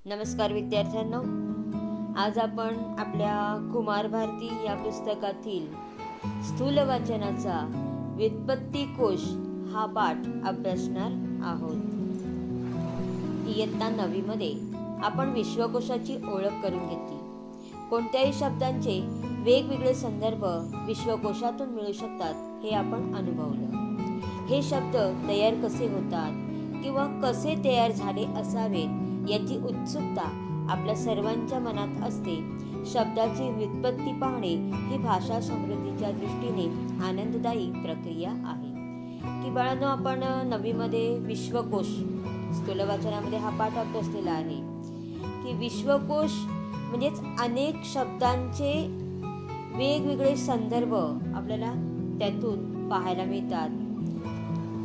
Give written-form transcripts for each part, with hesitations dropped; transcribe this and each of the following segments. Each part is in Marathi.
नमस्कार विद्यार्थ्यांनो, आज आपण आपल्या कुमार भारती या पुस्तकातील स्थूल वाचनाचा व्युत्पत्ती कोश हा पाठ अभ्यासणार आहोत. इयत्ता 9वी मध्ये आपण विश्वकोशाची ओळख करून घेतली. कोणत्याही शब्दांचे वेगवेगळे संदर्भ विश्वकोशातून मिळू शकतात हे आपण अनुभवलं. हे शब्द तयार कसे होतात किंवा कसे तयार झाले असावेत याची उत्सुकता आपल्या सर्वांच्या मनात असते. शब्दाची व्युत्पत्ती पाहणे ही भाषा समृद्धीच्या दृष्टीने आनंददायी प्रक्रिया आहे. की बाळांनो, आपण 9वी मध्ये विश्वकोश स्थूल वाचनामध्ये हा पाठ अभ्यासलेला आहे. की विश्वकोश म्हणजेच अनेक शब्दांचे वेगवेगळे संदर्भ आपल्याला त्यातून पाहायला मिळतात.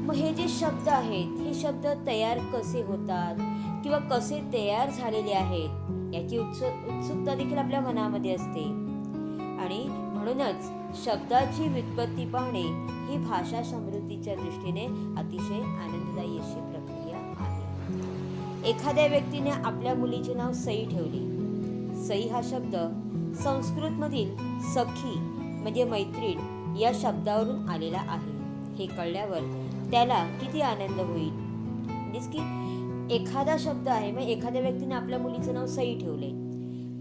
मग हे जे शब्द आहेत, हे शब्द तयार कसे होतात किंवा कसे तयार झालेले आहेत याची उत्सुकता देखील आपल्या मनामध्ये असते. आणि म्हणूनच शब्दाची व्युत्पत्ती पाहणे ही भाषा समृद्धीच्या दृष्टीने अतिशय आनंददायी अशी प्रक्रिया आहे. एखाद्या व्यक्तीने आपल्या मुलीचे नाव सई ठेवले. सई हा शब्द संस्कृतमधील सखी म्हणजे मैत्रीण या शब्दावरून आलेला आहे. हे कळल्यावर त्याला किती आनंद होईल. म्हणजेच की एखादा शब्द आहे, मग एखाद्या व्यक्तीने आपल्या मुलीचं नाव सई ठेवले.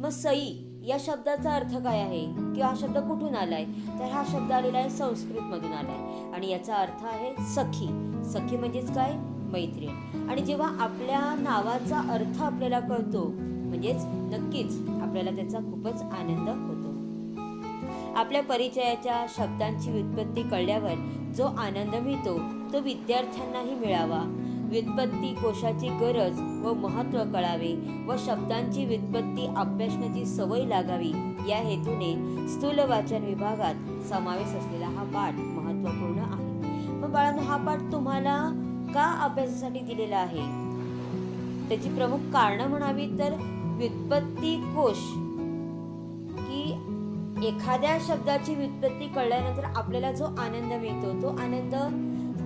मग सई या शब्दाचा अर्थ काय आहे किंवा हा शब्द कुठून आलाय, तर हा शब्द आलेला आहे संस्कृतमधून आलाय आणि याचा अर्थ आहे सखी. सखी म्हणजेच काय, मैत्रीण. आणि जेव्हा आपल्या नावाचा अर्थ आपल्याला कळतो म्हणजेच नक्कीच आपल्याला त्याचा खूपच आनंद होतो. आपल्या परिचयाच्या शब्दांची व्युत्पत्ती कळल्यावर जो आनंद मिळतो तो विद्यार्थ्यांनाही मिळावा. व्युत्पत्ती कोशाची गरज व महत्त्व कळावे व शब्दांची व्युत्पत्ती अभ्यासण्याची सवय लागावी या हेतूने स्थूल वाचन विभागात समावेश असलेला हा पाठ महत्त्वपूर्ण आहे. मग बाळांनो, हा पाठ तुम्हाला का अभ्यासासाठी दिलेला आहे? त्याची प्रमुख कारणं म्हणावी तर व्युत्पत्ती कोश, की एखाद्या शब्दाची व्युत्पत्ती कळल्यानंतर आपल्याला जो आनंद मिळतो तो आनंद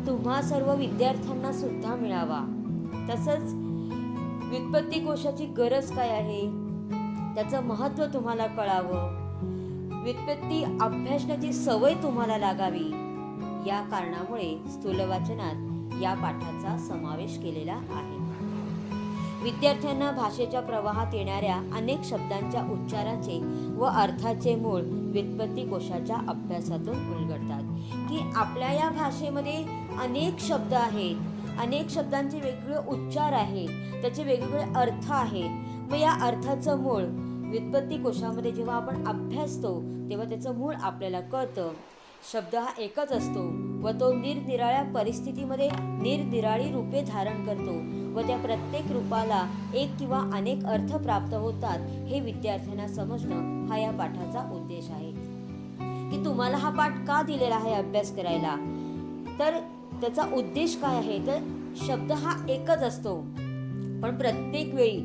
तुम्हा सर्व विद्यार्थ्यांना सुद्धा मिळावा. तसंच व्युत्पत्ती कोशाची गरज काय आहे, त्याचं महत्त्व तुम्हाला कळावं, व्युत्पत्ती अभ्यासण्याची सवय तुम्हाला लागावी या कारणामुळे स्थूल वाचनात या पाठाचा समावेश केलेला आहे. विद्यार्थ्यांना भाषेच्या प्रवाहात येणाऱ्या अनेक शब्दांच्या उच्चाराचे व अर्थाचे मूळ व्युत्पत्ती कोशाच्या अभ्यासातून उलगडतात. की आपल्या या भाषेमध्ये अनेक शब्द आहेत, अनेक शब्दांचे वेगवेगळे उच्चार आहेत, त्याचे वेगवेगळे अर्थ आहेत. मग या अर्थाचं मूळ व्युत्पत्ती कोशामध्ये जेव्हा आपण अभ्यासतो तेव्हा त्याचं मूळ आपल्याला कळतं. शब्द हा एकच असतो व तो निरनिराळ्या परिस्थितीमध्ये निरनिराळी रूपे धारण करतो व त्या प्रत्येक रूपाला एक किंवा अनेक अर्थ प्राप्त होतात. हे विद्यार्थ्यांना समजणं हा या पाठाचा उद्देश आहे. की तुम्हाला हा पाठ का दिलेला आहे अभ्यास करायला, तर त्याचा उद्देश काय आहे, तर शब्द हा एकच असतो पण प्रत्येक वेळी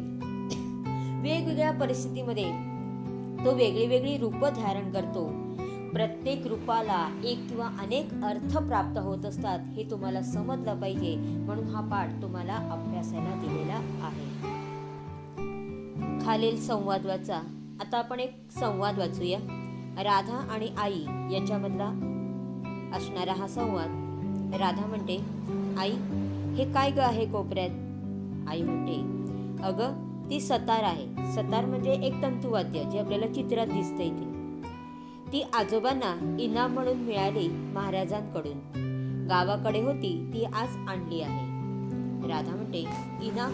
वेगवेगळ्या परिस्थितीमध्ये तो वेगळी वेगळी रूपं धारण करतो. प्रत्येक रूपाला एक किंवा अनेक अर्थ प्राप्त होत असतात. हे तुम्हाला समजलं पाहिजे म्हणून हा पाठ तुम्हाला अभ्यासाला दिलेला आहे. खालील संवाद वाचा. आता आपण एक संवाद वाचूया. राधा आणि आई याच्यामधला असणारा हा संवाद. राधा म्हणते, आई हे काय ग आहे कोपऱ्यात? आई म्हणते, अगं ती सतार आहे. सतार म्हणजे एक तंतुवाद्य जे आपल्याला चित्रात दिसतंय ते. ती आजोबांना इनाम म्हणून मिळाली महाराजांकडून. गावाकडे होती, ती आज आणली आहे. राधा म्हणते, इनाम?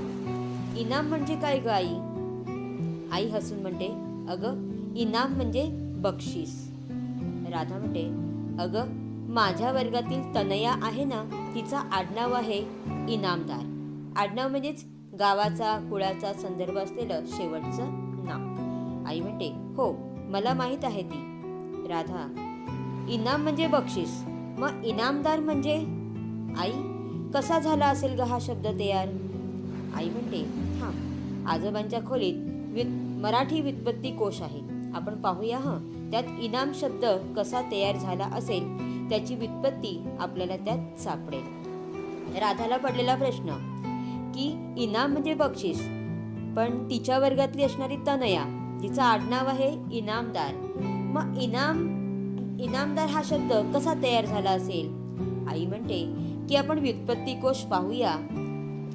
इनाम म्हणजे काय ग आई? आई हसून म्हणते, अगं इनाम म्हणजे बक्षीस. राधा म्हणते, अगं माझ्या वर्गातील तनया आहे ना, तिचा आडनाव आहे इनामदार. आडनाव म्हणजेच गावाचा कुळाचा संदर्भ असलेलं शेवटचं नाव. आई म्हणते, हो मला माहीत आहे ती. राधा, इनाम म्हणजे बक्षीस, मग इनामदार म्हणजे? आई, कसा झाला असेल ग हा शब्द तयार? आई म्हणते, थांब, आजोबांच्या खोलीत मराठी व्युत्पत्ती कोश आहे, आपण पाहूया. त्यात इनाम शब्द कसा तयार झाला असेल त्याची व्युत्पत्ती आपल्याला त्यात सापडेल. राधाला पडलेला प्रश्न की इनाम म्हणजे बक्षीस, पण तिच्या वर्गातली असणारी तनया, तिचं आडनाव आहे इनामदार. मग इनामदार हा शब्द कसा तयार झाला असेल? आई म्हणते की आपण व्युत्पत्ती कोश पाहूया,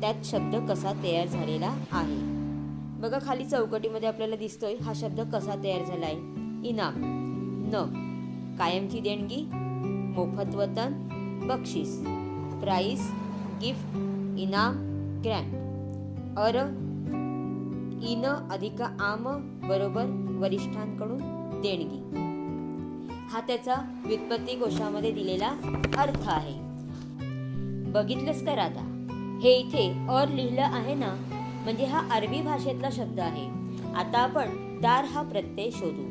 त्यात शब्द कसा तयार झालेला आहे. बघा खाली चौकटीमध्ये आपल्याला दिसतोय हा शब्द कसा तयार झालाय. इनाम, न कायमची देणगी, मोफत वतन, बक्षीस, प्राइस, गिफ्ट, इनाम, ग्रँट. अर, इन अधिक आम बरोबर वरिष्ठांकडून देणगी. हा त्याचा व्युत्पत्ती कोशामध्ये दिलेला अर्थ आहे. बघितलंस का राधा? हे इथे और लिहिलं आहे ना, म्हणजे हा अरबी भाषेतला शब्द आहे. आता आपण दार हा प्रत्यय शोधू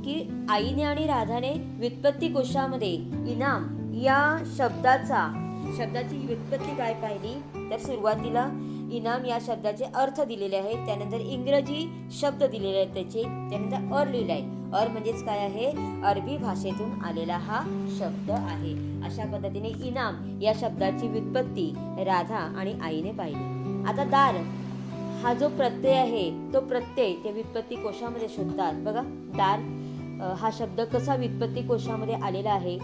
की आईने आणि राधाने व्युत्पत्ती कोशामध्ये इनाम या शब्दाची व्युत्पत्ती काय पाहिली, तर सुरुवातीला इनाम या शब्दाचे अर्थ दिलेले आहेत, त्यानंतर इंग्रजी शब्द दिलेले आहेत त्याचे, त्यानंतर अर लिहिलाय. अर म्हणजेच काय आहे? अरबी भाषेतून आलेला हा शब्द आहे. अशा पद्धतीने इनाम या शब्दाची व्युत्पत्ती राधा आणि आईने पाहिली. आता दार हा जो प्रत्यय आहे, तो प्रत्यय ते व्युत्पत्ती कोशामध्ये शोधतात. बघा दार हा शब्द कसा व्युत्पत्ती कोशामध्ये आलेला आहे.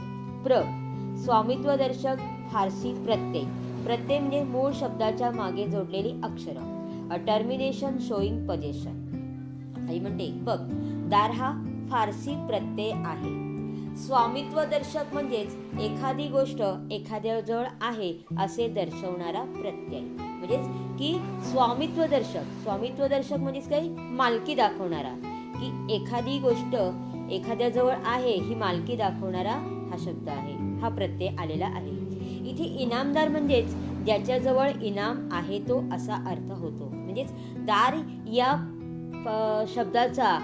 स्वामित्वदर्शक फारसी प्रत्यय. प्रत्यय म्हणजे मूळ शब्दाच्या मागे जोडलेली अक्षर. Termination showing position. आई म्हणते बघ, दार हा फारसी प्रत्यय आहे. स्वामित्वदर्शक म्हणजेच एखादी गोष्ट एखाद्याजवळ आहे असे दर्शवणारा प्रत्यय. म्हणजेच की स्वामित्वदर्शक म्हणजेच काही मालकी दाखवणारा, की एखादी गोष्ट एखाद्याजवळ आहे ही मालकी दाखवणारा हा शब्द आहे, हा प्रत्यय आलेला आहे. इथे इनामदार म्हणजेच ज्याच्याजवळ इनाम आहे तो असा अर्थ होतो. म्हणजेच दार या शब्दाचा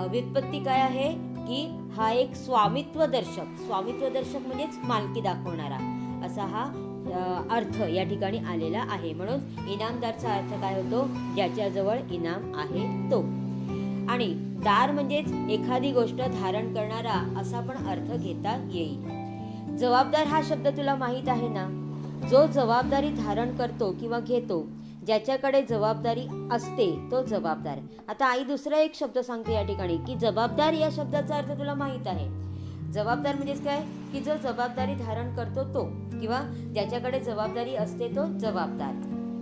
व्युत्पत्ती काय आहे की हा एक स्वामित्वदर्शक म्हणजेच मालकी दाखवणारा असा हा अर्थ या ठिकाणी आलेला आहे. म्हणून इनामदारचा अर्थ काय होतो? ज्याच्याजवळ इनाम आहे तो. आणि दार म्हणजेच एखादी गोष्ट धारण करणारा असा पण अर्थ घेता येईल. जबाबदार हा शब्द तुला माहित आहे ना? जो जबाबदारी धारण करतो किंवा घेतो, ज्याच्याकडे जबाबदारी असते तो जबाबदार. आता आई दुसरा एक शब्द सांगते या ठिकाणी की जबाबदार या शब्दाचा अर्थ तुला माहित आहे. जबाबदार म्हणजेच काय? की जो जबाबदारी धारण करतो तो, किंवा ज्याच्याकडे जबाबदारी असते तो जबाबदार.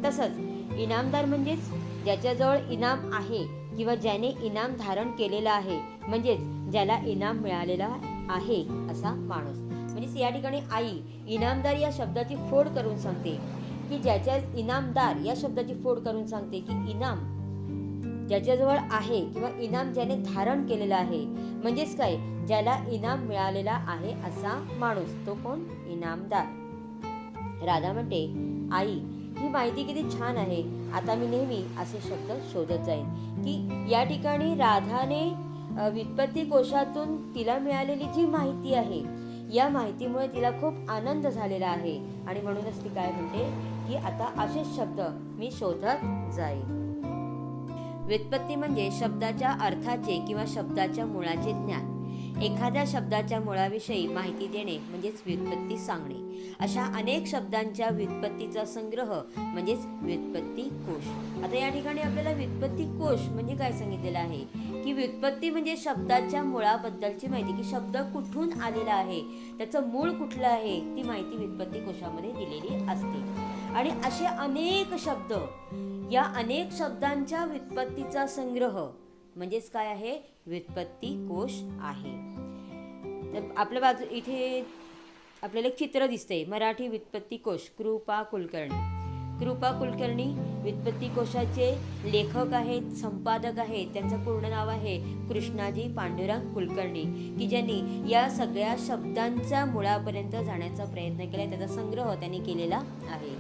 तसंच इनामदार म्हणजेच ज्याच्याजवळ इनाम आहे किंवा ज्याने इनाम धारण केलेला आहे, म्हणजेच ज्याला इनाम मिळालेला आहे असा माणूस. म्हणजेच या ठिकाणी आई इनामदार या शब्दाची फोड करून सांगते की इनामदार या शब्दाची फोड करून सांगते की इनाम ज्याच्याजवळ आहे किंवा इनाम ज्याने धारण केलेला आहे, म्हणजेच काय? ज्याला इनाम मिळालेला आहे असा माणूस, तो कोण? इनामदार. राधा म्हणते आई ही माहिती किती छान आहे. आता मी नेहमी असे शब्द शोधत जाईन. की या ठिकाणी राधाने व्युत्पत्ती कोशातून तिला मिळालेली जी माहिती आहे, या माहितीमुळे तिला खूप आनंद झालेला आहे आणि म्हणूनच ती काय म्हणते की आता असेच शब्द मी शोधत जाईन. व्युत्पत्ती म्हणजे शब्दाच्या अर्थाचे किंवा शब्दाच्या मुळाचे ज्ञान. एखाद्या शब्दाच्या मुळाविषयी माहिती देणे म्हणजेच व्युत्पत्ती सांगणे. अशा अनेक शब्दांच्या व्युत्पत्तीचा संग्रह म्हणजेच व्युत्पत्ती कोश. आता या ठिकाणी आपल्याला व्युत्पत्ती कोश म्हणजे काय सांगितलेलं आहे की व्युत्पत्ती म्हणजे शब्दाच्या मुळाबद्दलची माहिती, की शब्द कुठून आलेला आहे, त्याचं मूळ कुठलं आहे, ती माहिती व्युत्पत्ती कोशामध्ये दिलेली असते. आणि असे अनेक शब्द, या अनेक शब्दांच्या व्युत्पत्तीचा संग्रह म्हणजेच काय आहे? व्युत्पत्ती कोश आहे. तर आपल्या बाजू इथे आपल्याला एक चित्र दिसतंय. मराठी व्युत्पत्ती कोश कृपा कुलकर्णी व्युत्पत्ती कोशाचे लेखक आहेत, संपादक आहेत. त्यांचं पूर्ण नाव आहे कृष्णाजी पांडुरंग कुलकर्णी, की ज्यांनी या सगळ्या शब्दांच्या मुळापर्यंत जाण्याचा प्रयत्न केला. त्याचा संग्रह त्यांनी केलेला आहे.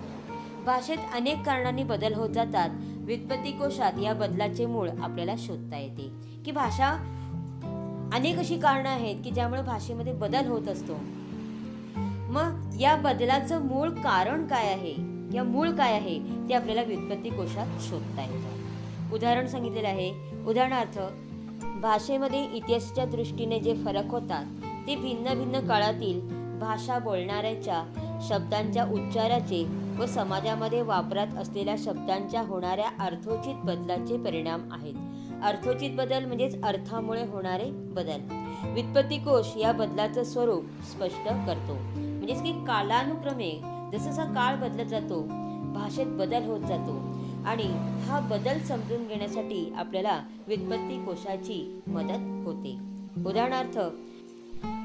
भाषेत अनेक कारणांनी बदल होत जातात. व्युत्पत्ती कोशात या बदलाचे मूळ आपल्याला शोधता येते. की भाषा अनेक अशी कारणं आहेत की ज्यामुळे भाषेमध्ये बदल होत असतो. मग या बदलाचं मूळ कारण काय आहे, या मूळ काय आहे, ते आपल्याला व्युत्पत्ती कोशात शोधता येतं. उदाहरण सांगितलेलं आहे. उदाहरणार्थ, भाषेमध्ये इतिहासाच्या दृष्टीने जे फरक होतात ते भिन्न भिन्न काळातील भाषा बोलणाऱ्याच्या शब्दांच्या उच्चाराचे व समाजामध्ये वापरात असलेल्या शब्दांच्या होणाऱ्या अर्थोचित बदलाचे परिणाम आहेत. अर्थोचित बदल म्हणजेच अर्थामुळे होणारे बदल. व्युत्पत्तीकोश या बदलाचं स्वरूप स्पष्ट करतो. म्हणजेच की कालानुक्रमे जसा काळ बदलत जातो, भाषेत बदल होत जातो आणि हा बदल समजून घेण्यासाठी आपल्याला व्युत्पत्तीकोशाची मदत होते. उदाहरणार्थ,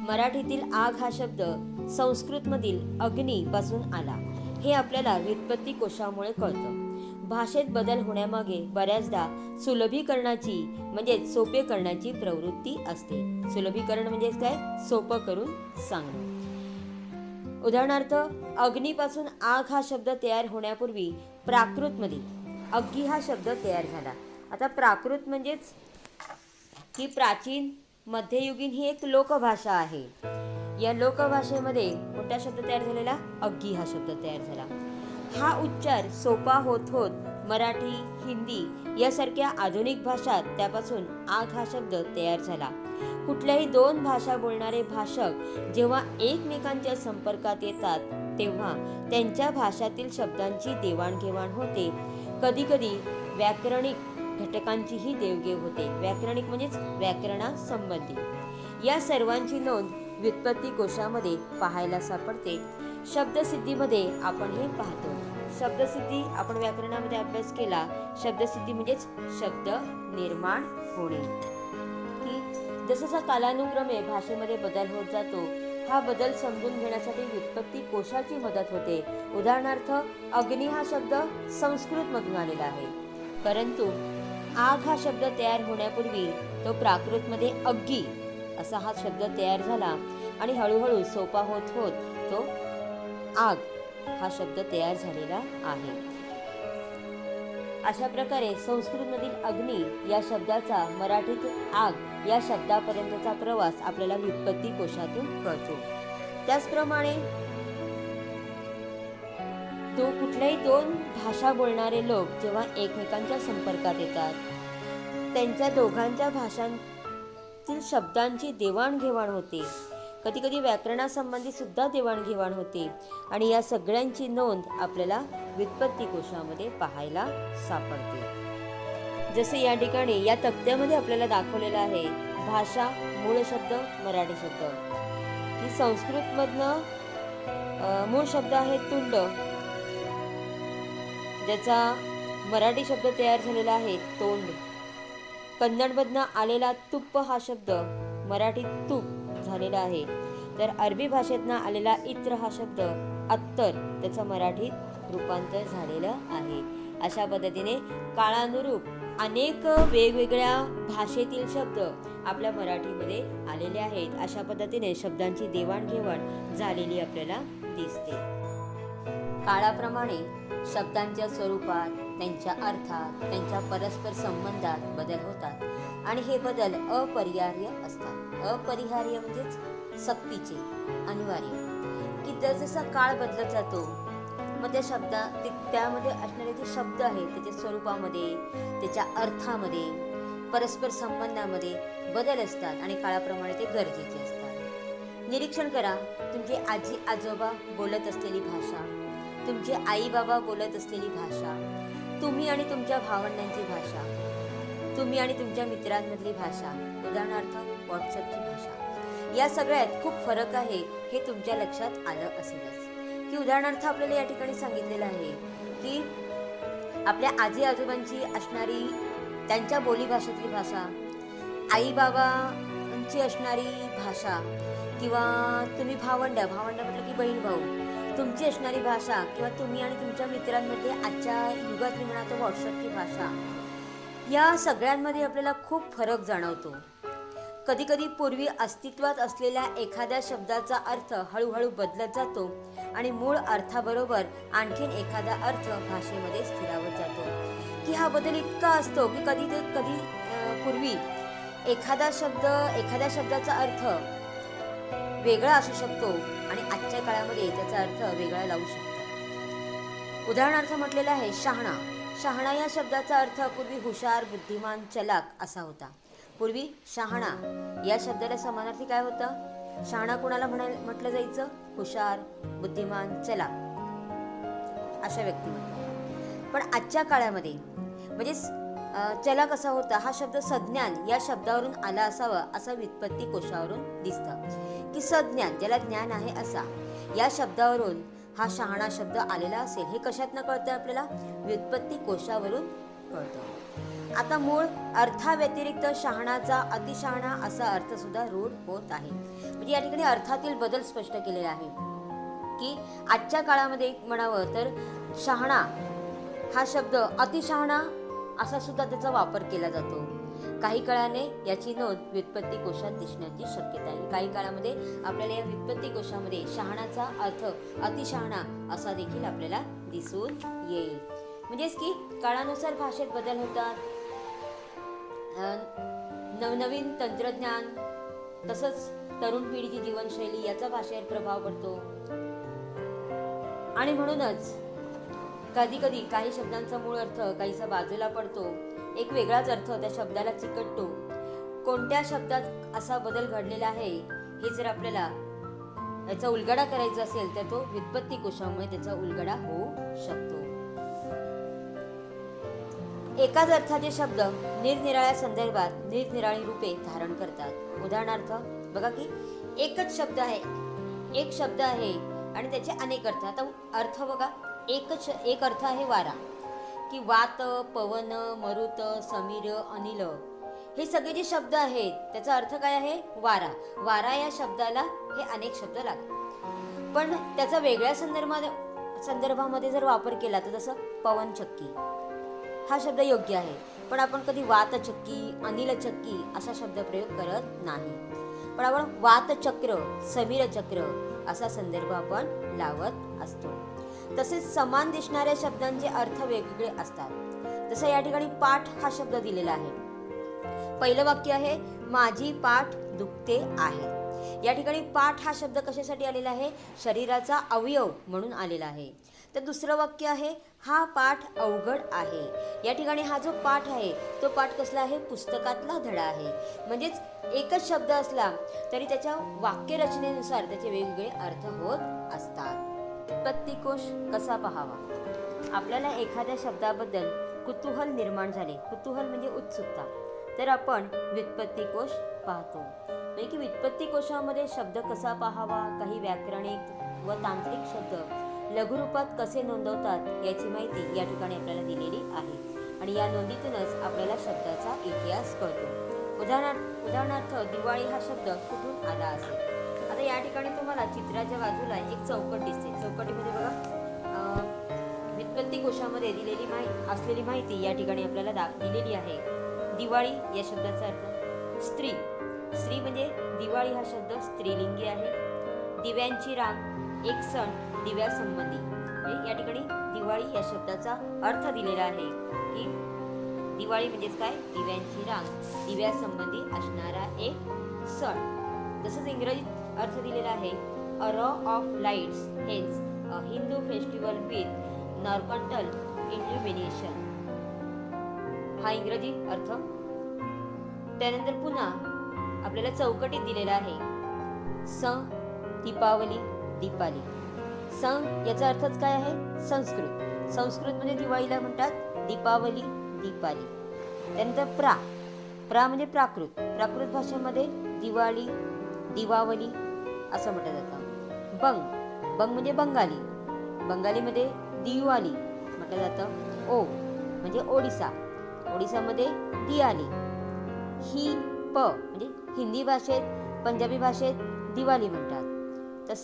मराठीतील आग हा शब्द संस्कृतमधील अग्नी पासून आला, हे आपल्याला व्युत्पत्तीकोशामुळे कळतं. भाषेत बदल होण्यामागे बऱ्याचदा सुलभीकरणाची म्हणजेच सोपे करण्याची प्रवृत्ती असते. सुलभीकरण म्हणजेच काय? सोपं करून सांगणं. उदाहरणार्थ, अग्नीपासून आग हा शब्द तयार होण्यापूर्वी प्राकृतमध्ये अग्गी हा शब्द तयार झाला. आता प्राकृत म्हणजेच ही प्राचीन मध्ययुगीन ही एक लोकभाषा आहे. या लोकभाषेमध्ये कोणता शब्द तयार झालेला? अग्गी हा शब्द तयार झाला. हा उच्चार सोपा होत होत मराठी, हिंदी यासारख्या आधुनिक भाषात त्यापासून आग हा शब्द तयार झाला. कुठल्याही दोन भाषा बोलणारे भाषक जेव्हा एकमेकांच्या संपर्कात येतात तेव्हा त्यांच्या भाषातील शब्दांची देवाणघेवाण होते. कधी कधी व्याकरणिक घटकांचीही देवघेव होते. व्याकरणिक म्हणजेच व्याकरणासंबंधी. या सर्वांची नोंद व्युत्पत्तीकोशामध्ये पाहायला सापडते. शब्दसिद्धीमध्ये आपण हे पाहतो. शब्दसिद्धी आपण व्याकरणामध्ये अभ्यास केला. शब्दसिद्धी म्हणजेच शब्द निर्माण होणे. की जसा कालानुक्रमे भाषेमध्ये बदल होत जातो, हा बदल समजून घेण्यासाठी व्युत्पत्तीकोशाची मदत होते. उदाहरणार्थ, अग्नी हा शब्द संस्कृतमधून आलेला आहे, परंतु आग हा शब्द तयार होण्यापूर्वी तो प्राकृतमध्ये अग्गी असा हा शब्द तयार झाला आणि हळूहळू सोपा होत होत तो आग हा शब्द तयार झालेला आहे. अशा प्रकारे संस्कृतमधील अग्नी या शब्दाचा मराठीत आग या शब्दापर्यंतचा प्रवास आपल्याला व्युत्पत्तीकोशातून कळतो. त्याचप्रमाणे कुठल्याही दोन भाषा बोलणारे लोक जेव्हा एकमेकांच्या संपर्कात येतात, त्यांच्या दोघांच्या भाषांतील शब्दांची देवाणघेवाण होते. कधी कधी व्याकरणासंबंधी सुद्धा देवाणघेवाण होते आणि या सगळ्यांची नोंद आपल्याला व्युत्पत्तीकोशामध्ये पाहायला सापडते. जसे या ठिकाणी या तक्त्यामध्ये आपल्याला दाखवलेलं आहे, भाषा, मूळ शब्द, मराठी शब्द. की संस्कृतमधनं मूळ शब्द आहे तुंड, ज्याचा मराठी शब्द तयार झालेला आहे तोंड. कन्नडमधनं आलेला तुप्प हा शब्द मराठीत तूप झालेला आहे. तर अरबी भाषेतनं आलेला इत्र हा शब्द अत्तर, त्याचं मराठीत रूपांतर झालेलं आहे. अशा पद्धतीने काळानुरूप अनेक वेगवेगळ्या भाषेतील शब्द आपल्या मराठीमध्ये आलेले आहेत. अशा पद्धतीने शब्दांची देवाणघेवाण झालेली आपल्याला दिसते. काळाप्रमाणे शब्दांच्या स्वरूपात, त्यांच्या अर्थात, त्यांच्या परस्पर संबंधात बदल होतात आणि हे बदल अपरिहार्य असतात. अपरिहार्य म्हणजेच सक्तीचे, अनिवार्य. की जसा काळ बदलत जातो, मग त्या त्यामध्ये असणारे जे शब्द आहेत त्याच्या स्वरूपामध्ये, त्याच्या अर्थामध्ये, परस्पर संबंधामध्ये बदल असतात आणि काळाप्रमाणे ते गरजेचे असतात. निरीक्षण करा, तुमचे आजी आजोबा बोलत असलेली भाषा, तुमचे आई बाबा बोलत असलेली भाषा, तुम्ही आणि तुमच्या भावंडांची भाषा, तुम्ही आणि तुमच्या मित्रांमधली भाषा, उदाहरणार्थ व्हॉट्सअपची भाषा, या सगळ्यात खूप फरक आहे हे तुमच्या लक्षात आलं असेलच. की उदाहरणार्थ आपल्याला या ठिकाणी सांगितलेलं आहे की आपल्या आजी आजोबांची असणारी त्यांच्या बोलीभाषेतली भाषा, आई बाबांची असणारी भाषा, किंवा तुम्ही भावंड म्हटलं की बहीण भाऊ, तुमची असणारी भाषा, किंवा तुम्ही आणि तुमच्या मित्रांमध्ये आजच्या युगातली म्हणा तर व्हॉट्सअपची भाषा, या सगळ्यांमध्ये आपल्याला खूप फरक जाणवतो. कधी कधी पूर्वी अस्तित्वात असलेल्या एखाद्या शब्दाचा अर्थ हळूहळू बदलत जातो आणि मूळ अर्थाबरोबर आणखीन एखादा अर्थ भाषेमध्ये स्थिरावत जातो. की हा बदल इतका असतो की कधी पूर्वी एखाद्या शब्दाचा अर्थ वेगळा असू शकतो आणि आजच्या काळामध्ये त्याचा अर्थ वेगळा लावू शकतो. उदाहरणार्थ म्हटलेलं आहे शहाणा. शहाणा या शब्दाचा अर्थ पूर्वी हुशार, बुद्धिमान, चलाक असा होता. पूर्वी शहाणा या शब्दाला समानार्थी काय होतं? शहाणा कोणाला म्हटलं जायचं? हुशार, बुद्धिमान, चलाक. अशा व्यक्तिमत्व. पण आजच्या काळामध्ये म्हणजे चला कसा होता हा शब्द सज्ञान या शब्दावरून आला असावा असं व्युत्पत्ती कोशावरून दिसतं की सज्ञान ज्याला ज्ञान आहे असा या शब्दावरून हा शहाणा शब्द आलेला असेल. हे कशातनं कळतं आपल्याला? व्युत्पत्ती कोशावरून कळतं. आता मूळ अर्थाव्यतिरिक्त शहाणाचा अतिशहाणा असा अर्थ सुद्धा रूढ होत आहे. म्हणजे या ठिकाणी अर्थातील बदल स्पष्ट केलेला आहे की आजच्या काळामध्ये म्हणावं तर शहाणा हा शब्द अतिशहाणा असा सुद्धा त्याचा वापर केला जातो. काही काळाने याची नोंद व्युत्पत्ती कोशात दिसण्याची शक्यता आहे. काही काळामध्ये आपल्याला या व्युत्पत्ती कोशामध्ये शहाणाचा अर्थ अतिशहाणा असा देखील आपल्याला दिसून येईल. म्हणजेच की काळानुसार भाषेत बदल होतात, नवनवीन तंत्रज्ञान तसंच तरुण पिढीची जीवनशैली याचा भाषेवर प्रभाव पडतो आणि म्हणूनच कधी कधी काही शब्दांचा मूळ अर्थ काहीसा बाजूला पडतो, एक वेगळाच अर्थ त्या शब्दाला चिकटतो. कोणत्या शब्दात असा बदल घडलेला आहे हे जर आपल्याला याचा उलगडा करायचा असेल तर तो व्युत्पत्ती कोशामुळे त्याचा उलगडा होऊ शकतो. एकाच अर्थाचे शब्द निरनिराळ्या संदर्भात निरनिराळी रूपे धारण करतात. उदाहरणार्थ बघा की एकच शब्द आहे, एक शब्द आहे आणि त्याचे अनेक अर्थ. आता अर्थ बघा, एक अर्थ आहे वारा, की वात, पवन, मरुत, समीर, अनिल हे सगळे जे शब्द आहेत त्याचा अर्थ काय आहे? वारा. वारा या शब्दाला हे अनेक शब्द लागतात. पण त्याचा वेगळ्या संदर्भामध्ये जर वापर केला तर जसं पवन चक्की हा शब्द योग्य आहे, पण आपण कधी वात चक्की, अनिल चक्की असा शब्द प्रयोग करत नाही. पण आपण वात चक्र, समीर चक्र असा संदर्भ आपण लावत असतो. तसेच समान दिसणाऱ्या शब्दांचे अर्थ वेगवेगळे असतात. जसं या ठिकाणी पाठ हा शब्द दिलेला आहे. पहिलं वाक्य आहे माझी पाठ दुखते आहे. या ठिकाणी पाठ हा शब्द कशासाठी आलेला आहे? शरीराचा अवयव म्हणून आलेला आहे. तर दुसरं वाक्य आहे हा पाठ अवघड आहे. या ठिकाणी हा जो पाठ आहे तो पाठ कसला आहे? पुस्तकातला धडा आहे. म्हणजेच एकच शब्द असला तरी त्याच्या वाक्यरचनेनुसार त्याचे वेगवेगळे अर्थ होत असतात. व्युत्पत्ती कोश कसा पाहावा? आपल्याला एखाद्या शब्दाबद्दल कुतूहल निर्माण झाले, कुतूहल म्हणजे उत्सुकता, तर आपण व्युत्पत्ती कोश पाहतो. म्हणजे की व्युत्पत्ती कोशामध्ये शब्द कसा पाहावा, काही व्याकरणिक व तांत्रिक शब्द लघुरूपात कसे नोंदवतात याची माहिती या ठिकाणी आपल्याला दिलेली आहे आणि या नोंदीतूनच आपल्याला शब्दाचा इतिहास कळतो. उदाहरणार्थ दिवाळी हा शब्द कुठून आला असेल? आता या ठिकाणी तुम्हाला चित्राच्या बाजूला एक चौकट दिसते. चौकटीमध्ये बघा व्युत्पत्ती कोशामध्ये असलेली माहिती या ठिकाणी आपल्याला दिलेली आहे. दिवाळी या शब्दाचा अर्थ स्त्री. स्त्री म्हणजे दिवाळी हा शब्द स्त्रीलिंगी आहे. दिव्यांची रांग, एक सण दिव्यासंबंधी. या ठिकाणी दिवाळी या शब्दाचा अर्थ दिलेला आहे की दिवाळी म्हणजेच काय? दिव्यांची रांग, दिव्यासंबंधी असणारा एक सण. तसंच इंग्रजीत अर्थ दिलेला आहे a row of lights, hence a Hindu festival with नॉर्कंटल इल्युमिनेशन. हा इंग्रजी अर्थ. त्यानंतर पुन्हा आपल्याला चौकटीत दिलेला आहे दीपावली, दीपाली. याचा अर्थच काय आहे? संस्कृत. संस्कृत म्हणजे दिवाळीला म्हणतात दीपावली, दीपाली. त्यानंतर प्रा म्हणजे प्राकृत. प्राकृत भाषेमध्ये दिवाळी, दिवावली असं म्हटलं जातं. बंग म्हणजे बंगाली. बंगालीमध्ये दिवाली म्हटलं जातं. ओ म्हणजे ओडिसा. ओडिसामध्ये दियाली. म्हणजे हिंदी भाषेत, पंजाबी भाषेत दिवाळी म्हणतात. तर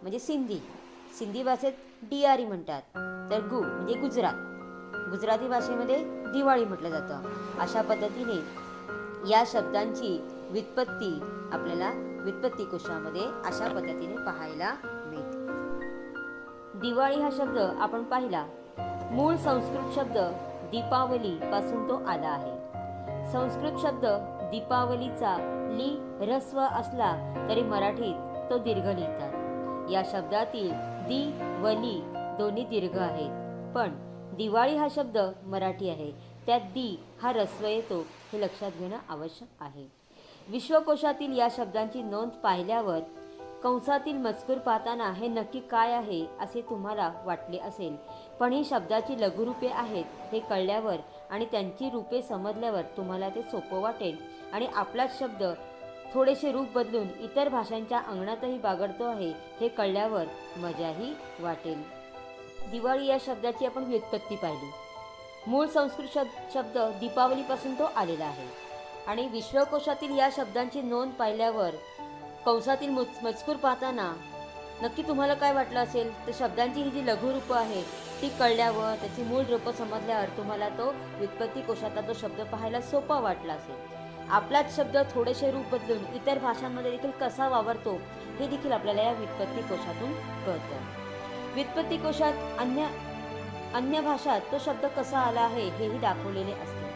म्हणजे सिंधी भाषेत डियारी म्हणतात. तर म्हणजे गुजराती भाषेमध्ये दिवाळी म्हटलं जातं. अशा पद्धतीने या शब्दांची व्युत्पत्ती आपल्याला व्युत्पत्ती कोशामध्ये अशा पद्धतीने पाहायला मिळते. दिवाळी हा शब्द आपण पाहिला, मूळ संस्कृत शब्द दीपावली पासून तो आला आहे. संस्कृत शब्द दीपावलीचा ली ह्रस्व असला तरी मराठीत तो दीर्घ लिहितात. या शब्दातील दी व ली दोन्ही दीर्घ आहेत, पण दिवाळी हा शब्द मराठी आहे, त्यात दी हा ह्रस्व येतो हे लक्षात घेणं आवश्यक आहे. विश्वकोशातील या शब्दांची नोंद पाहिल्यावर कंसातील मजकूर पाहताना हे नक्की काय आहे असे तुम्हाला वाटले असेल, पण ही शब्दाची लघुरूपे आहेत हे कळल्यावर आणि त्यांची रूपे समजल्यावर तुम्हाला ते सोपं वाटेल आणि आपलाच शब्द थोडेसे रूप बदलून इतर भाषांच्या अंगणातही बागडतो आहे हे कळल्यावर मजाही वाटेल. दिवाळी या शब्दाची आपण व्युत्पत्ती पाहिली. मूळ संस्कृत शब्द दीपावलीपासून तो आलेला आहे आणि विश्वकोशातील या शब्दांची नोंद पाहिल्यावर कंसातील मजकूर पाहताना नक्की तुम्हाला काय वाटलं असेल, तर शब्दांची ही जी लघुरूपं आहे ती कळल्यावर त्याची मूळ रूपं समजल्यावर तुम्हाला तो व्युत्पत्ती कोशातला तो शब्द पाहायला सोपा वाटला असेल. आपलाच शब्द थोडेसे रूप बदलून इतर भाषांमध्ये देखील कसा वावरतो हे देखील आपल्याला या व्युत्पत्ती कोशातून कळतं. व्युत्पत्ती कोशात अन्य भाषात तो शब्द कसा आला आहे हेही दाखवलेले असते.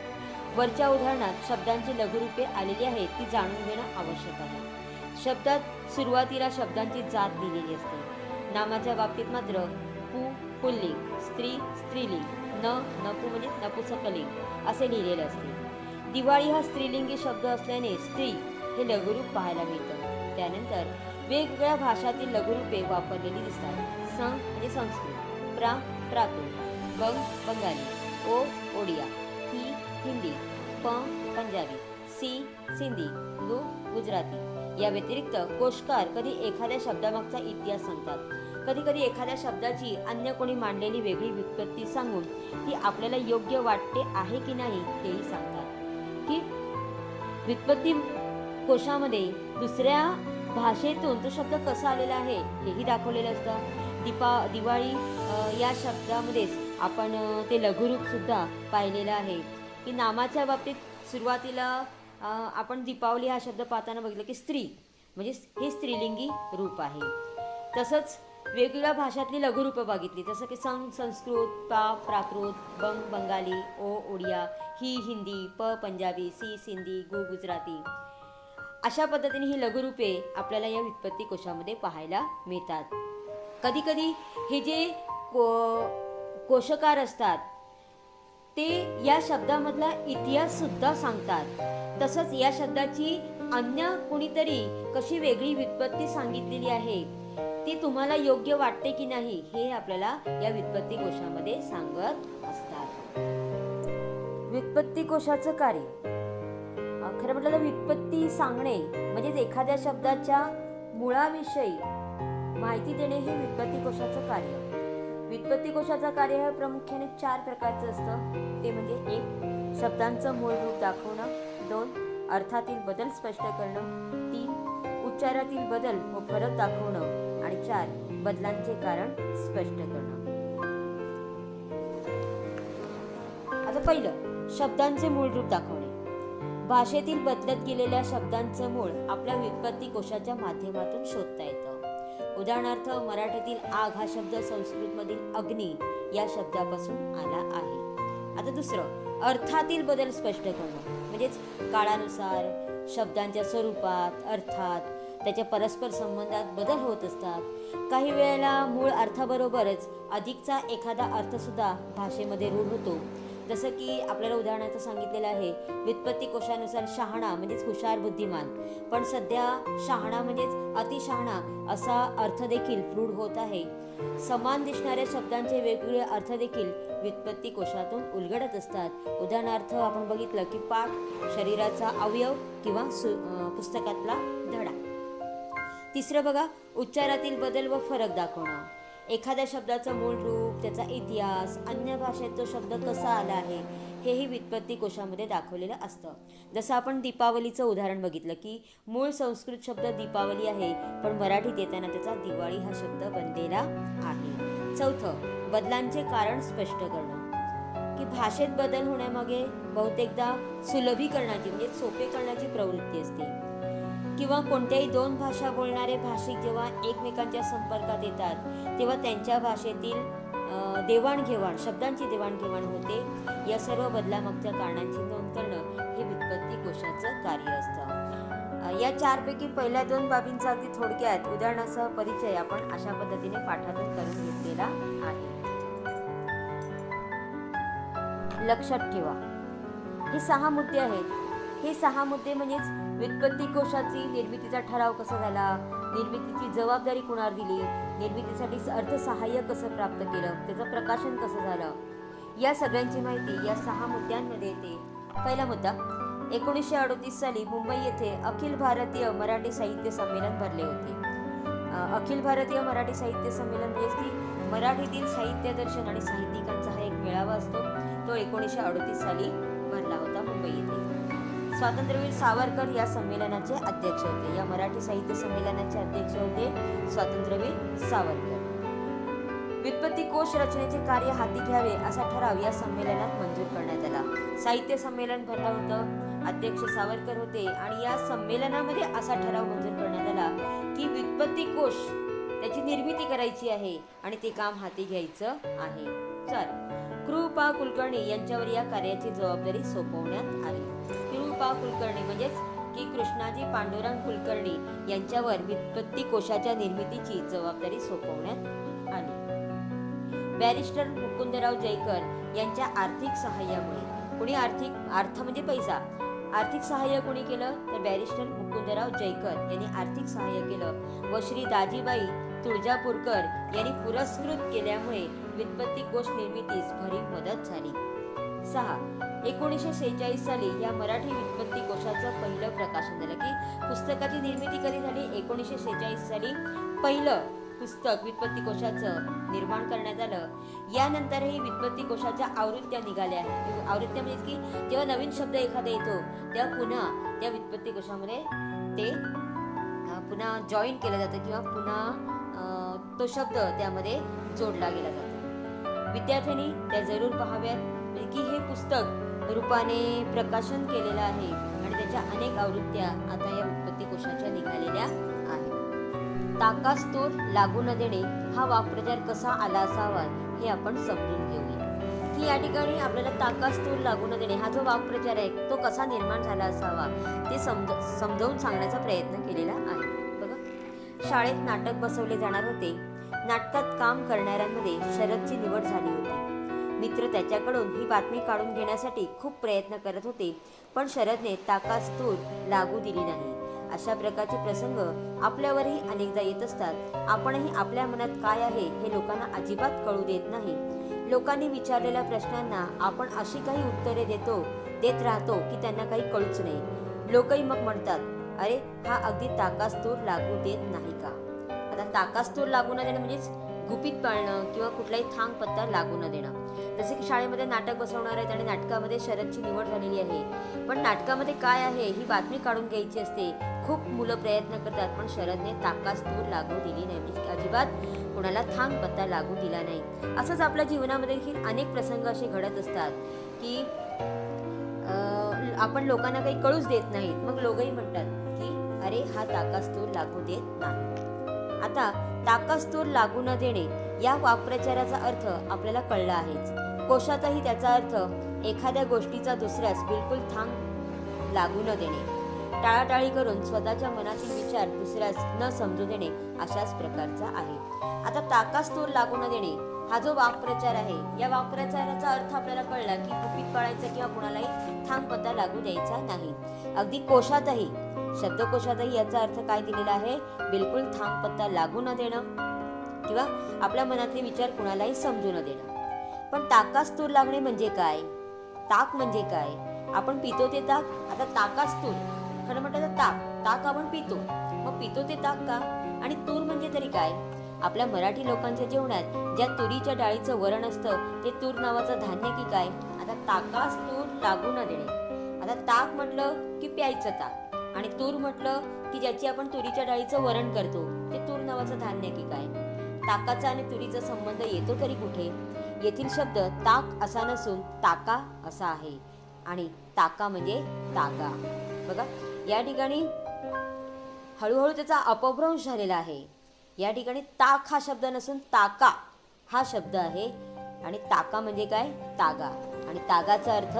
वरच्या उदाहरणात शब्दांची लघुरूपे आलेली आहेत ती जाणून घेणं आवश्यक आहे. शब्दात सुरुवातीला शब्दांची जात दिलेली असते. नामाच्या बाबतीत मात्र पु पुल्लिंग, स्त्री स्त्रीलिंग, नपु म्हणजे नपुसकलिंग असे लिहिलेले असते. दिवाळी हा स्त्रीलिंगी शब्द असल्याने स्त्री हे लघुरूप पाहायला मिळतं. त्यानंतर वेगवेगळ्या भाषातील लघुरूपे वापरलेली दिसतात. सं म्हणजे संस्कृत, प्राकृत, बंगाली, ओडिया, हिंदी, पंजाबी, सिंधी, गुजराती. या व्यतिरिक्त कोशकार कधी एखाद्या शब्दामागचा इतिहास सांगतात. कधी कधी एखाद्या शब्दाची अन्य कोणी मांडलेली वेगळी व्युत्पत्ती सांगून ती आपल्याला योग्य वाटते आहे की नाही हेही सांगतात. की व्युत्पत्ती कोशामध्ये दुसऱ्या भाषेतून तो शब्द कसा आलेला आहे हेही दाखवलेलं असतं. दिवाळी या शब्दामध्येच आपण ते लघुरूप सुद्धा पाहिलेलं आहे. की नामाच्या बाबतीत सुरुवातीला आपण दीपावली हा शब्द पाहताना बघितलं की स्त्री म्हणजे हे स्त्रीलिंगी रूप आहे. तसंच वेगवेगळ्या भाषातली लघुरूपं बघितली, जसं की संस्कृत, प्राकृत, बंगाली, ओडिया, हिंदी, पंजाबी, सिंधी, गुजराती. अशा पद्धतीने ही लघुरूपे आपल्याला या व्युत्पत्ती कोशामध्ये पाहायला मिळतात. कधी कधी हे जे कोशकार असतात ते या शब्दामधला इतिहास सुद्धा सांगतात. तसंच या शब्दाची अन्य कुणीतरी कशी वेगळी व्युत्पत्ती सांगितलेली आहे ती तुम्हाला योग्य वाटते की नाही हे आपल्याला या व्युत्पत्ती कोशामध्ये सांगत असतात. व्युत्पत्ती कोशाचं कार्य खरं म्हटलं तर व्युत्पत्ती सांगणे म्हणजेच एखाद्या शब्दाच्या मुळाविषयी माहिती देणे हे व्युत्पत्ती कोशाचं कार्य. व्युत्पत्ती कोशाचं कार्य हे प्रामुख्याने 4 प्रकारचं असतं. ते म्हणजे 1. शब्दांचं मूळ रूप दाखवणं, 2. अर्थातील बदल स्पष्ट करणं, 3. उच्चारातील बदल व फरक दाखवणं आणि 4. बदलांचे कारण स्पष्ट करणं. आता पहिलं शब्दांचे मूळ रूप दाखवणे. भाषेतील बदलत गेलेल्या शब्दांचं मूळ आपल्या व्युत्पत्ती कोशाच्या माध्यमातून शोधता येतं. उदाहरणार्थ मराठीतील आग हा शब्द संस्कृतमधील अग्नी या शब्दापासून आला आहे. आता दुसरं अर्थातील बदल स्पष्ट करणं म्हणजेच काळानुसार शब्दांच्या स्वरूपात, अर्थात, त्याच्या परस्पर संबंधात बदल होत असतात. काही वेळेला मूळ अर्थाबरोबरच अधिकचा एखादा अर्थसुद्धा भाषेमध्ये रूढ होतो. जसं की आपल्याला उदाहरणार्थ सांगितलेलं आहे व्युत्पत्ती कोशानुसार शहाणा म्हणजेच हुशार, बुद्धिमान, पण सध्या शहाणा म्हणजेच अतिशहाणा असा अर्थ देखील रूढ होत आहे. समान दिसणाऱ्या शब्दांचे वेगवेगळे अर्थ देखील व्युत्पत्ती कोशातून उलगडत असतात. उदाहरणार्थ आपण बघितलं की पाठ शरीराचा अवयव किंवा पुस्तकातला धडा. तिसरं बघा उच्चारातील बदल व फरक दाखवणं. एखाद्या शब्दाचं मूळ रूप, त्याचा इतिहास, अन्य भाषेत तो शब्द कसा आला आहे हेही व्युत्पत्ती कोशामध्ये दाखवलेलं असतं. जसं आपण दीपावलीचं उदाहरण बघितलं की मूळ संस्कृत शब्द दीपावली आहे, पण मराठीत येताना त्याचा दिवाळी हा शब्द बनलेला आहे. 4. बदलांचे कारण स्पष्ट करणं. की भाषेत बदल होण्यामागे बहुतेकदा सुलभीकरणाची म्हणजे सोपे करण्याची प्रवृत्ती असते. किंवा कोणत्याही 2 भाषा बोलणारे भाषिक जेव्हा एकमेकांच्या संपर्कात येतात तेव्हा त्यांच्या भाषेतील देवाणघेवाण, शब्दांची देवाणघेवाण होते. या सर्व बदलामागच्या कारणांची नोंद करणं हे व्युत्पत्ती कोशाचं कार्य असतं. या 4 पैकी पहिल्या 2 बाबींचा अगदी थोडक्यात उदाहरणासह परिचय आपण अशा पद्धतीने पाठातून करून घेतलेला आहे. लक्षात ठेवा हे 6 मुद्दे आहेत. हे 6 मुद्दे म्हणजेच व्युत्पत्ती कोशाची निर्मितीचा ठराव कसा झाला, निर्मितीची जबाबदारी कुणावर दिली, निर्मितीसाठी अर्थसहाय्य कसं प्राप्त केलं, त्याचं प्रकाशन कसं झालं, या सगळ्यांची माहिती या 6 मुद्द्यांमध्ये येते. पहिला मुद्दा, 1938 साली मुंबई येथे अखिल भारतीय मराठी साहित्य संमेलन भरले होते. अखिल भारतीय मराठी साहित्य संमेलन म्हणजे की मराठीतील साहित्य दर्शन आणि साहित्यिकांचा हा एक मेळावा असतो. तो 1938 साली भरला होता मुंबई येथे. स्वातंत्र्यवीर सावरकर या संमेलनाचे अध्यक्ष होते. या मराठी साहित्य संमेलनाचे अध्यक्ष होते स्वातंत्र्यवीर सावरकर. व्युत्पत्ती कोश रचनेचे कार्य हाती घ्यावे असा ठराव या संमेलनात मंजूर करण्यात आला. साहित्य संमेलन भरलं होतं, अध्यक्ष सावरकर होते आणि या संमेलनामध्ये असा ठराव मंजूर करण्यात आला की व्युत्पत्ती कोश त्याची निर्मिती करायची आहे आणि ते काम हाती घ्यायचं आहे. 4. कृपा कुलकर्णी यांच्यावर या कार्याची जबाबदारी सोपवण्यात आली. कृपा कुलकर्णी म्हणजेच की कृष्णाजी पांडुरंग कुलकर्णी यांच्यावर व्युत्पत्ती कोशाच्या निर्मितीची जबाबदारी सोपवण्यात आली. बॅरिस्टर मुकुंदराव जयकर यांच्या आर्थिक सहाय्यामुळे, कोणी अर्थ म्हणजे पैसा, आर्थिक सहाय्य कोणी केलं तर बॅरिस्टर मुकुंदराव जयकर यांनी आर्थिक सहाय्य केलं व श्री दाजीबाई तुळजापूरकर यांनी पुरस्कृत केल्यामुळे व्युत्पत्ती कोश निर्मितीस भरीव मदत झाली. 6. 1946 साली या मराठी व्युत्पत्ती कोशाचं पहिलं प्रकाशन झालं. की पुस्तकाची निर्मिती कधी झाली? 1946 साली पहिलं पुस्तक व्युत्पत्ती कोशाचं निर्माण करण्यात आलं. यानंतरही व्युत्पत्ती कोशाच्या आवृत्त्या निघाल्या. आवृत्त्या म्हणजे की जेव्हा नवीन शब्द एखादा येतो तेव्हा पुन्हा त्या व्युत्पत्ती कोशामध्ये ते पुन्हा जॉईन केलं जातं किंवा पुन्हा तो शब्द त्यामध्ये जोडला गेला जातो. विद्यार्थ्यांनी त्या जरूर पाहाव्यात की हे पुस्तक रूपाने प्रकाशन केलेलं आहे आणि त्याच्या अनेक आवृत्त्या आता या व्युत्पत्ती कोशाच्या निघालेल्या आहेत. ताकास तूर लागू न देणे हा वाक्प्रचार कसा आला असावा हे आपण समजून घेऊया. की या ठिकाणी आपल्याला ताकास तूर लागू न देणे हा जो वाक्प्रचार आहे तो कसा निर्माण झाला असावा ते समजावून सांगण्याचा प्रयत्न केलेला आहे. बघा, शाळेत नाटक बसवले जाणार होते. नाटकात काम करणाऱ्यांमध्ये शरदची निवड झाली होती. मित्र त्याच्याकडून ही बातमी काढून घेण्यासाठी खूप प्रयत्न करत होते, पण शरदने ताकास तूर लागू दिली नाही. अशा प्रकारचे प्रसंग आपल्यावरही अनेकदा येत असतात. आपणही आपल्या मनात काय आहे हे लोकांना अजिबात कळू देत नाही. लोकांनी विचारलेल्या प्रश्नांना आपण अशी काही उत्तरे देत राहतो की त्यांना काही कळूच नाही. लोकही मग म्हणतात, अरे हा अगदी ताकास तूर लागू देत नाही का? आता ताकास तूर लागू न देणं म्हणजेच गुपित पाळणं किंवा कुठलाही थांग पत्ता लागू न देणं. जसे की शाळेमध्ये नाटक बसवणार आहेत आणि नाटकामध्ये शरदची निवड झालेली आहे, पण नाटकामध्ये काय आहे ही बातमी काढून घ्यायची असते. खूप मुलं प्रयत्न करतात, पण शरदने ताकास तूर लागू दिली नाही, म्हणजे अजिबात कोणाला थांग पत्ता लागू दिला नाही. असंच आपल्या जीवनामध्ये देखील अनेक प्रसंग असे घडत असतात की आपण लोकांना काही कळूच देत नाहीत. मग लोकही म्हणतात की अरे हा ताकास तूर लागू देत नाही. आता ताकास तूर लागू न देणे या वाक्प्रचाराचा अर्थ आपल्याला कळला आहेच. कोशातही त्याचा अर्थ एखाद्या गोष्टीचा दुसऱ्यास बिलकुल थांग लागू न देणे, टाळाटाळी करून स्वतःच्या मनातील विचार दुसऱ्यास न समजू देणे अशाच प्रकारचा आहे. आता ताकास तूर लागू न देणे हा जो वाक्प्रचार आहे, या वाक्प्रचाराचा अर्थ आपल्याला कळला की गुपित पाळायचं किंवा कुणालाही थांग पत्ता लागू द्यायचा नाही. अगदी कोशातही, शब्दकोशातही याचा अर्थ काय दिलेला आहे? बिलकुल थांग पत्ता लागू न देणं किंवा आपल्या मनातले विचार कुणालाही समजू न देणं. पण ताकास तूर लागणे म्हणजे काय? ताक म्हणजे काय? आपण पितो ते ताक. आता ताकास तूर खरं म्हटलं तर ताक आपण पितो, मग पितो ते ताक का? आणि तूर म्हणजे तरी काय? आपल्या मराठी लोकांच्या जेवणात ज्या तुरीच्या डाळीचं वरण असतं ते तूर नावाचं धान्य की काय? आता ताकास तूर लागू न देणे. आता ताक म्हटलं की प्यायचं ताक, आणि तूर म्हटलं की ज्याची आपण तुरीच्या डाळीचं वरण करतो ते तूर नावाचं धान्य की काय? ताकाचा आणि तुरीचा संबंध येतो तरी कुठे? येथील शब्द ताक असा नसून ताका असा आहे आणि ताका म्हणजे तागा. बघा, या ठिकाणी हळूहळू त्याचा अपभ्रंश झालेला आहे. या ठिकाणी ताक हा शब्द नसून ताका हा शब्द आहे आणि ताका म्हणजे काय? तागा. आणि तागाचा अर्थ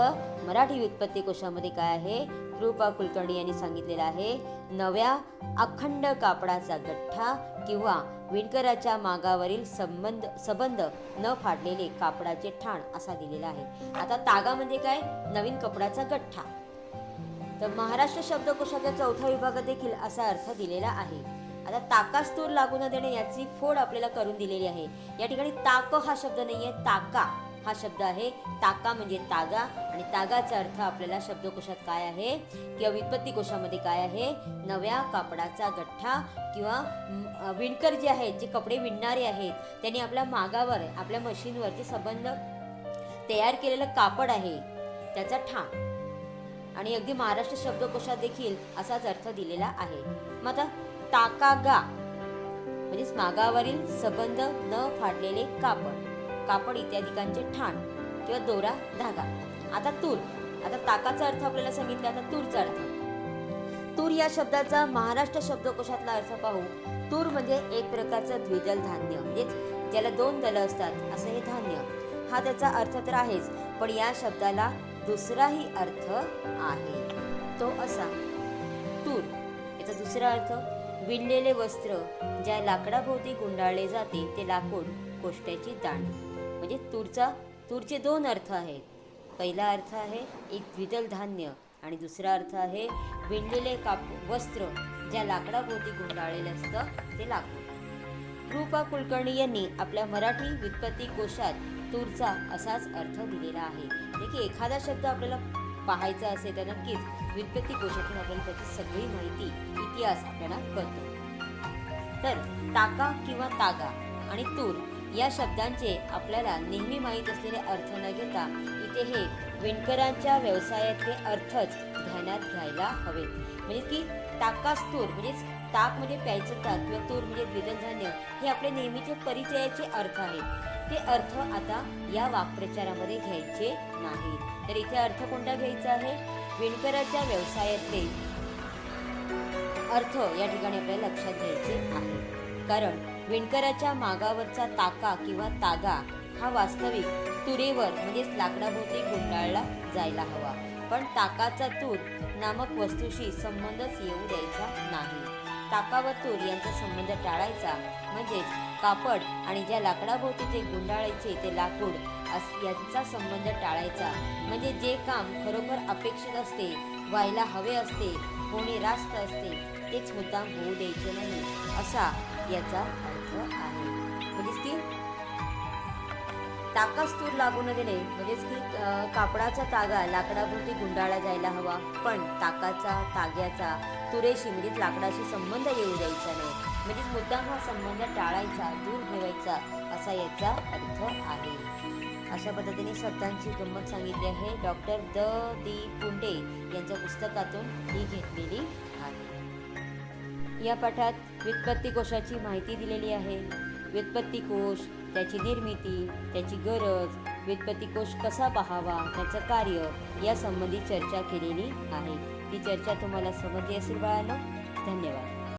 मराठी व्युत्पत्ती कोशामध्ये काय आहे? कृपा कुलकर्णी यांनी सांगितलेला आहे, नव्या अखंड कापडाचा गठ्ठा किंवा विणकराच्या मागावरील सबंध न फाडलेले कापडाचे ठाण असा दिलेला आहे. आता तागा म्हणजे काय? नवीन कपडाचा गठ्ठा. तर महाराष्ट्र शब्दकोशाच्या 4थ्या विभागात देखील असा अर्थ दिलेला आहे. आता ताकास तूर लागू न देणे याची फोड आपल्याला करून दिलेली आहे. या ठिकाणी ताक हा शब्द नाहीये, ताका हा शब्द आहे. ताका म्हणजे तागा, आणि तागाचा अर्थ आपल्याला शब्दकोशात काय आहे किंवा व्युत्पत्ती कोशामध्ये काय आहे, नव्या कापडाचा गठ्ठा किंवा विणकर जे आहेत, जे कपडे विणणारे आहेत, त्यांनी आपल्या मागावर आपल्या मशीनवरती संबंध तयार केलेलं कापड आहे त्याचा ठाण. आणि अगदी महाराष्ट्र शब्दकोशात देखील असाच अर्थ दिलेला आहे. मग आता ताकागा म्हणजेच मागावरील संबंध न फाडलेले कापड इत्यादिकांचे ठाण किंवा दोरा धागा. आता तूर, आता ताकाचा अर्थ आपल्याला सांगितला, आता तूरचा अर्थ. तूर या शब्दाचा महाराष्ट्र शब्दकोशातला अर्थ पाहू. तूर म्हणजे एक प्रकारचं द्विदल धान्य, म्हणजे ज्याला 2 दलं असतात असं हे धान्य. हा त्याचा अर्थ तर आहेच, पण या शब्दाला दुसराही अर्थ आहे, तो असा. तूर याचा दुसरा अर्थ विणलेले वस्त्र, ज्या लाकडाभोवती गुंडाळले जाते ते लाकूड, कोष्ट्याची दांड. म्हणजे तूरचे 2 अर्थ आहेत. पहिला अर्थ आहे एक द्विदल धान्य, आणि दुसरा अर्थ आहे विणलेले वस्त्र, ज्या लाकडाभोवती गुंडाळलेलं असतं ते लाकूड. रूपा कुलकर्णी यांनी आपल्या मराठी व्युत्पत्ती कोशात तूरचा असाच अर्थ दिलेला आहे. की एखादा शब्द आपल्याला पाहायचा असेल तर नक्कीच व्युत्पत्ती कोशातून आपल्याला त्याची सगळी माहिती, इतिहास आपल्याला कळतो. तर ताका किंवा तागा आणि तूर या शब्दांचे आपल्याला नेहमी माहीत असलेले अर्थ न घेता इथे हे विणकरांच्या व्यवसायातले अर्थच ध्यानात घ्यायला हवेत. म्हणजे की ताकास तूर म्हणजेच ताक म्हणजे प्यायचं ताक किंवा तूर म्हणजे द्विदल धान्य, हे आपले नेहमीचे परिचयाचे अर्थ आहेत. ते अर्थ आता या वाक्प्रचारामध्ये घ्यायचे नाहीत. तर इथे अर्थ कोणता घ्यायचा आहे, विणकराच्या व्यवसायातले अर्थ या ठिकाणी आपल्याला लक्षात घ्यायचे आहे. कारण विणकराच्या मागावरचा ताका किंवा तागा हा वास्तविक तुरेवर म्हणजेच लाकडाभोवती गुंडाळला जायला हवा, पण ताकाचा तूर नामक वस्तूशी संबंधच येऊ द्यायचा नाही. ताका व तूर यांचा संबंध टाळायचा, म्हणजेच कापड आणि ज्या लाकडाभोवती ते गुंडाळायचे ते लाकूड यांचा संबंध टाळायचा. म्हणजे जे काम खरोखर अपेक्षित असते, व्हायला हवे असते, होणे रास्त असते, तेच मुद्दाम होऊ द्यायचे नाही, असा याचा अर्थ आहे. म्हणजेच की ताकास तूर लागू न देणे म्हणजेच की कापडाचा तागा लाकडाभोवती गुंडाळला जायला हवा, पण ताकाचा ताग्याचा तुरेशी म्हणजेच लाकडाशी संबंध येऊ द्यायचा नाही. म्हणजेच मुद्दाम हा संबंध टाळायचा, दूर ठेवायचा, असा याचा अर्थ आहे. अशा पद्धतीने शब्दांची गंमत सांगितली आहे डॉक्टर द पुंडे यांच्या पुस्तकातून ही घेतलेली आहे. या पाठात व्युत्पत्ती कोशाची माहिती दिलेली आहे. व्युत्पत्ती कोश, त्याची निर्मिती, त्याची गरज, व्युत्पत्ती कोश कसा पाहावा, त्याचं कार्य या संबंधी चर्चा केलेली आहे. ती चर्चा तुम्हाला समजली असेल बाळांनो. धन्यवाद.